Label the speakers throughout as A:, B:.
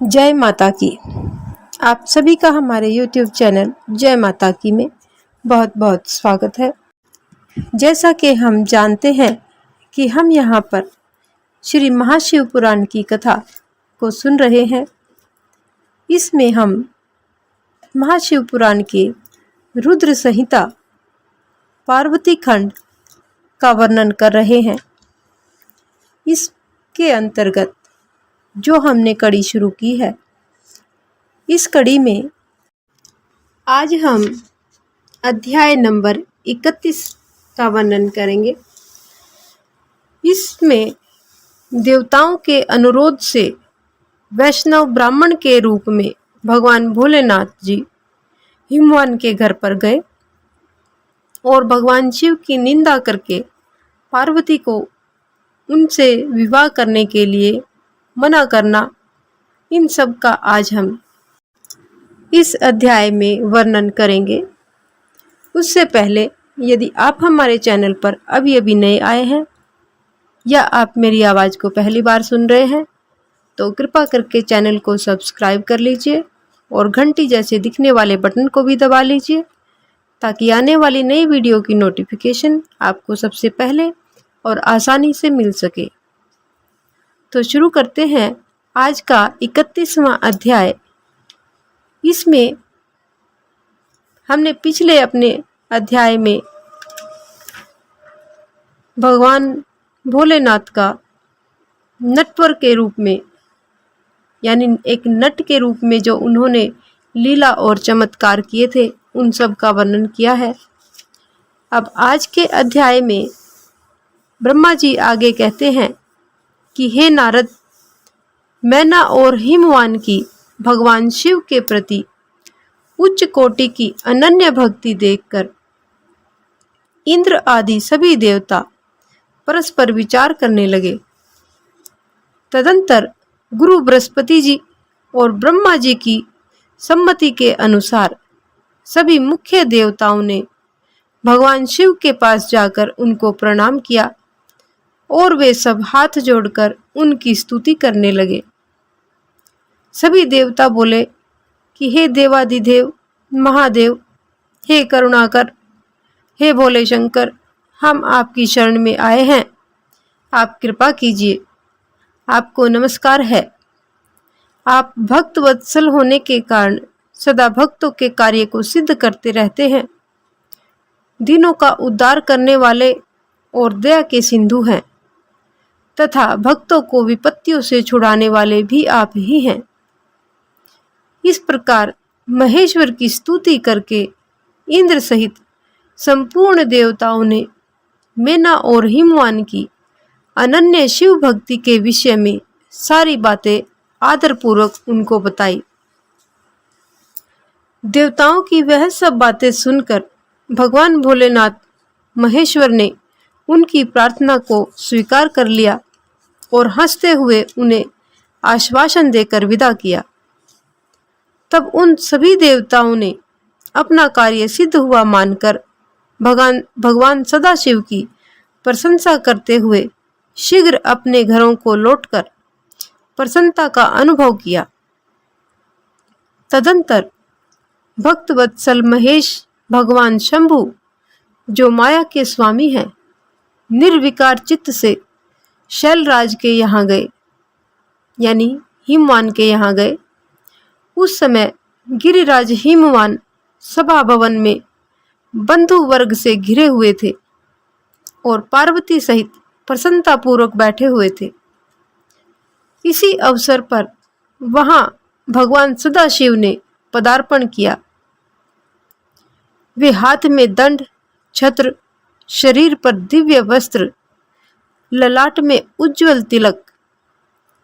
A: जय माता की। आप सभी का हमारे YouTube चैनल जय माता की में बहुत बहुत स्वागत है। जैसा कि हम जानते हैं कि हम यहाँ पर श्री महाशिव पुराण की कथा को सुन रहे हैं। इसमें हम महाशिव पुराण के रुद्र संहिता पार्वती खंड का वर्णन कर रहे हैं। इसके अंतर्गत जो हमने कड़ी शुरू की है, इस कड़ी में आज हम अध्याय नंबर 31 का वर्णन करेंगे। इसमें देवताओं के अनुरोध से वैष्णव ब्राह्मण के रूप में भगवान भोलेनाथ जी हिमवान के घर पर गए और भगवान शिव की निंदा करके पार्वती को उनसे विवाह करने के लिए मना करना, इन सब का आज हम इस अध्याय में वर्णन करेंगे। उससे पहले यदि आप हमारे चैनल पर अभी नए आए हैं या आप मेरी आवाज़ को पहली बार सुन रहे हैं तो कृपा करके चैनल को सब्सक्राइब कर लीजिए और घंटी जैसे दिखने वाले बटन को भी दबा लीजिए ताकि आने वाली नई वीडियो की नोटिफिकेशन आपको सबसे पहले और आसानी से मिल सके। तो शुरू करते हैं आज का 31वां अध्याय। इसमें हमने पिछले अपने अध्याय में भगवान भोलेनाथ का नटवर के रूप में, यानी एक नट के रूप में जो उन्होंने लीला और चमत्कार किए थे, उन सब का वर्णन किया है। अब आज के अध्याय में ब्रह्मा जी आगे कहते हैं कि हे नारद, मैना और हिमवान की भगवान शिव के प्रति उच्च कोटि की अनन्य भक्ति देखकर इंद्र आदि सभी देवता परस्पर विचार करने लगे। तदंतर गुरु बृहस्पति जी और ब्रह्मा जी की सम्मति के अनुसार सभी मुख्य देवताओं ने भगवान शिव के पास जाकर उनको प्रणाम किया और वे सब हाथ जोड़कर उनकी स्तुति करने लगे। सभी देवता बोले कि हे देवादिदेव महादेव, हे करुणाकर, हे भोले शंकर, हम आपकी शरण में आए हैं, आप कृपा कीजिए, आपको नमस्कार है। आप भक्त वत्सल होने के कारण सदा भक्तों के कार्य को सिद्ध करते रहते हैं, दीनों का उद्धार करने वाले और दया के सिंधु हैं तथा भक्तों को विपत्तियों से छुड़ाने वाले भी आप ही हैं। इस प्रकार महेश्वर की स्तुति करके इंद्र सहित संपूर्ण देवताओं ने मैना और हिमवान की अनन्य शिव भक्ति के विषय में सारी बातें आदरपूर्वक उनको बताई। देवताओं की वह सब बातें सुनकर भगवान भोलेनाथ महेश्वर ने उनकी प्रार्थना को स्वीकार कर लिया और हंसते हुए उन्हें आश्वासन देकर विदा किया। तब उन सभी देवताओं ने अपना कार्य सिद्ध हुआ मानकर भगवान सदाशिव की प्रशंसा करते हुए शीघ्र अपने घरों को लौटकर प्रसन्नता का अनुभव किया। तदंतर भक्त वत्सल महेश भगवान शंभु, जो माया के स्वामी हैं, निर्विकार चित्त से शैलराज के यहाँ गए, यानी हिमवान के यहाँ गए। उस समय गिरिराज हिमवान सभा भवन में बंधु वर्ग से घिरे हुए थे और पार्वती सहित प्रसन्नता पूर्वक बैठे हुए थे। इसी अवसर पर वहां भगवान सदाशिव ने पदार्पण किया। वे हाथ में दंड, छत्र, शरीर पर दिव्य वस्त्र, ललाट में उज्जवल तिलक,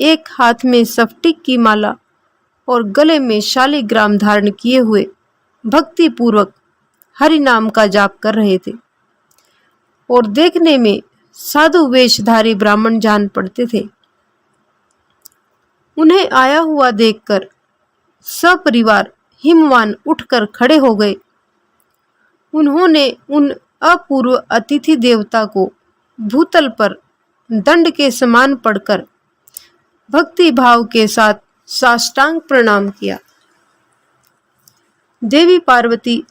A: एक हाथ में स्फटिक की माला और गले में शालिग्राम धारण किए हुए भक्ति पूर्वक हरि नाम का जाप कर रहे थे और देखने में साधु वेशधारी ब्राह्मण जान पड़ते थे। उन्हें आया हुआ देखकर सपरिवार हिमवान उठकर खड़े हो गए। उन्होंने उन अपूर्व अतिथि देवता को भूतल पर दंड के समान पड़कर भक्ति भाव के साथ साष्टांग प्रणाम किया। देवी पार्वती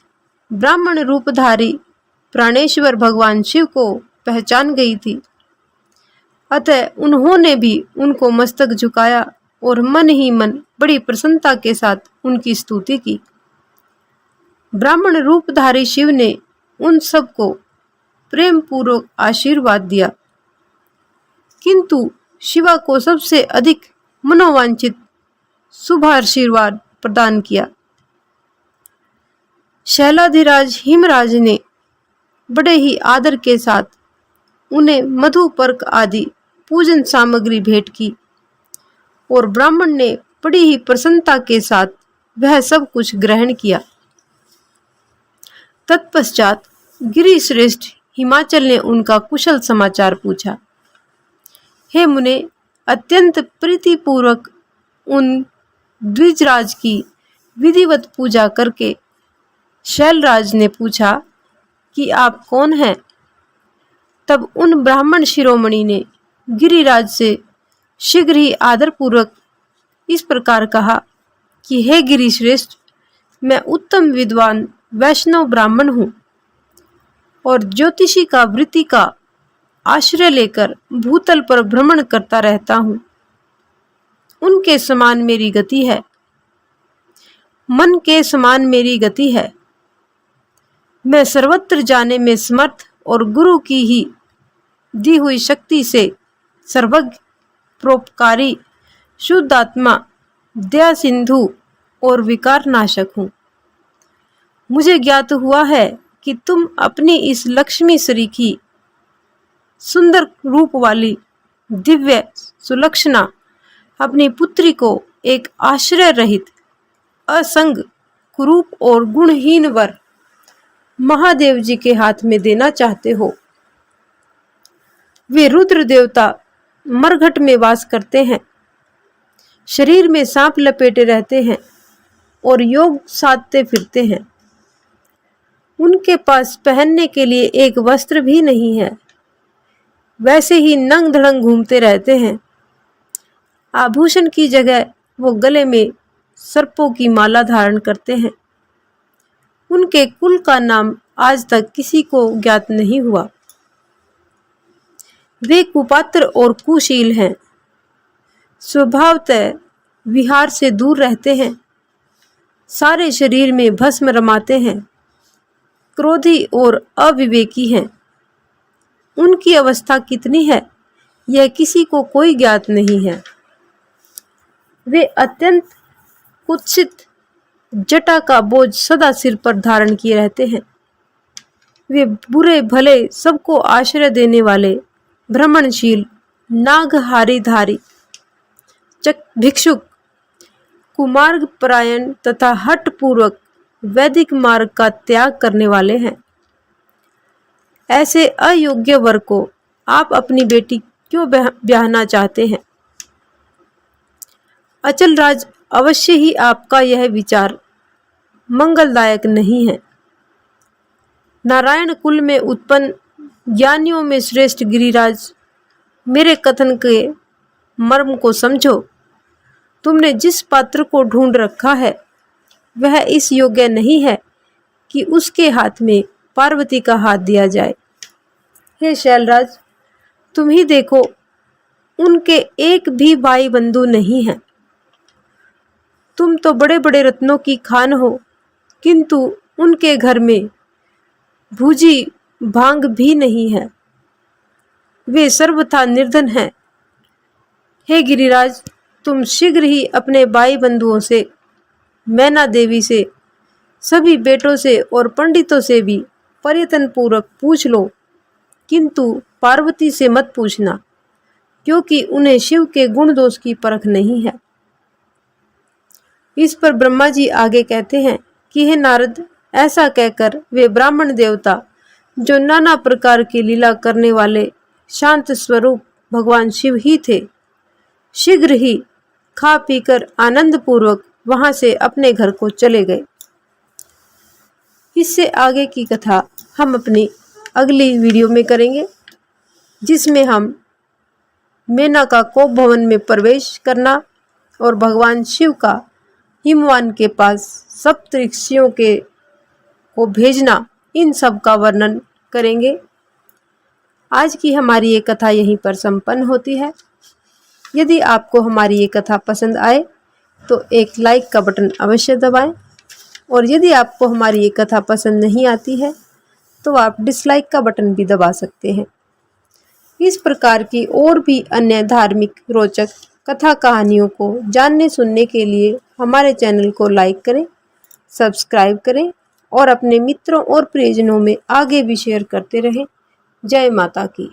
A: ब्राह्मण रूपधारी प्राणेश्वर भगवान शिव को पहचान गई थी, अतः उन्होंने भी उनको मस्तक झुकाया और मन ही मन बड़ी प्रसन्नता के साथ उनकी स्तुति की। ब्राह्मण रूपधारी शिव ने उन सबको प्रेम पूर्वक आशीर्वाद दिया, किंतु शिवा को सबसे अधिक मनोवांछित शुभ आशीर्वाद प्रदान किया। शैलाधिराज हिमराज ने बड़े ही आदर के साथ उन्हें मधु पर्क आदि पूजन सामग्री भेंट की और ब्राह्मण ने बड़ी ही प्रसन्नता के साथ वह सब कुछ ग्रहण किया। तत्पश्चात गिरिश्रेष्ठ हिमाचल ने उनका कुशल समाचार पूछा। हे मुने, अत्यंत प्रीतिपूर्वक उन द्विजराज की विधिवत पूजा करके शैलराज ने पूछा कि आप कौन हैं? तब उन ब्राह्मण शिरोमणि ने गिरिराज से शीघ्र ही आदरपूर्वक इस प्रकार कहा कि हे गिरिश्रेष्ठ, मैं उत्तम विद्वान वैष्णव ब्राह्मण हूँ और ज्योतिषी का वृत्ति का आश्रय लेकर भूतल पर भ्रमण करता रहता हूँ। उनके समान मेरी गति है, मन के समान मेरी गति है। मैं सर्वत्र जाने में समर्थ और गुरु की ही दी हुई शक्ति से सर्वज्ञ, परोपकारी, शुद्ध आत्मा, दया सिंधु और विकार नाशक हूँ। मुझे ज्ञात हुआ है कि तुम अपनी इस लक्ष्मी सरीखी सुंदर रूप वाली दिव्य सुलक्षणा अपनी पुत्री को एक आश्रय रहित, असंग, कुरूप और गुणहीन वर महादेव जी के हाथ में देना चाहते हो। वे रुद्र देवता मरघट में वास करते हैं, शरीर में सांप लपेटे रहते हैं और योग साधते फिरते हैं। उनके पास पहनने के लिए एक वस्त्र भी नहीं है, वैसे ही नंग धड़ंग घूमते रहते हैं। आभूषण की जगह वो गले में सर्पों की माला धारण करते हैं। उनके कुल का नाम आज तक किसी को ज्ञात नहीं हुआ। वे कुपात्र और कुशील हैं, स्वभावतः विहार से दूर रहते हैं, सारे शरीर में भस्म रमाते हैं, क्रोधी और अविवेकी हैं। उनकी अवस्था कितनी है यह किसी को कोई ज्ञात नहीं है। वे अत्यंत कुत्सित जटा का बोझ सदा सिर पर धारण किए रहते हैं। वे बुरे भले सबको आश्रय देने वाले, भ्रमणशील, नागहारी धारी, भिक्षुक, कुमार्ग परायण तथा हठ पूर्वक वैदिक मार्ग का त्याग करने वाले हैं। ऐसे अयोग्य वर को आप अपनी बेटी क्यों ब्याहना चाहते हैं? अचल राज, अवश्य ही आपका यह विचार मंगलदायक नहीं है। नारायण कुल में उत्पन्न ज्ञानियों में श्रेष्ठ गिरिराज, मेरे कथन के मर्म को समझो। तुमने जिस पात्र को ढूंढ रखा है वह इस योग्य नहीं है कि उसके हाथ में पार्वती का हाथ दिया जाए। हे शैलराज, तुम ही देखो, उनके एक भी भाई बंधु नहीं है। तुम तो बड़े बड़े रत्नों की खान हो, किंतु उनके घर में भूजी भांग भी नहीं है। वे सर्वथा निर्धन हैं। हे गिरिराज, तुम शीघ्र ही अपने भाई बंधुओं से, मैना देवी से, सभी बेटों से और पंडितों से भी प्रयत्न पूर्वक पूछ लो, किंतु पार्वती से मत पूछना, क्योंकि उन्हें शिव के गुण दोष की परख नहीं है। इस पर ब्रह्मा जी आगे कहते हैं कि हे नारद, ऐसा कहकर वे ब्राह्मण देवता जो नाना प्रकार की लीला करने वाले शांत स्वरूप भगवान शिव ही थे, शीघ्र ही खा पीकर आनंद पूर्वक वहां से अपने घर को चले गए। इससे आगे की कथा हम अपनी अगली वीडियो में करेंगे, जिसमें हम मेनका कोप भवन में प्रवेश करना और भगवान शिव का हिमवान के पास सप्तऋषियों को भेजना, इन सब का वर्णन करेंगे। आज की हमारी ये कथा यहीं पर संपन्न होती है। यदि आपको हमारी ये कथा पसंद आए तो एक लाइक का बटन अवश्य दबाएं, और यदि आपको हमारी ये कथा पसंद नहीं आती है तो आप डिसलाइक का बटन भी दबा सकते हैं। इस प्रकार की और भी अन्य धार्मिक रोचक कथा कहानियों को जानने सुनने के लिए हमारे चैनल को लाइक करें, सब्सक्राइब करें और अपने मित्रों और प्रियजनों में आगे भी शेयर करते रहें। जय माता की।